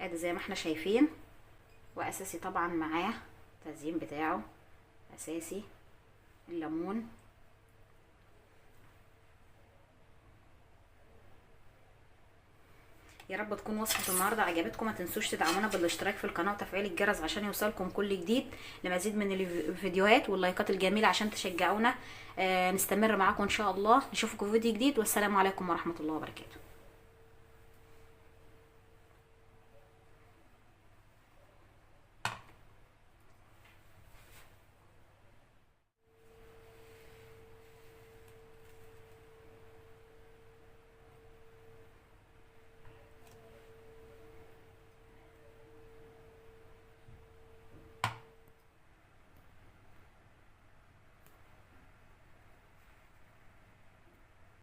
ادي زي ما احنا شايفين. واساسي طبعا معاه التزيين بتاعه اساسي الليمون. يا رب تكون وصفة النهاردة عجبتكم. ما تنسوش تدعمونا بالاشتراك في القناة وتفعيل الجرس عشان يوصلكم كل جديد، لمزيد من الفيديوهات واللايكات الجميلة عشان تشجعونا نستمر معاكم ان شاء الله. نشوفكم في فيديو جديد، والسلام عليكم ورحمة الله وبركاته.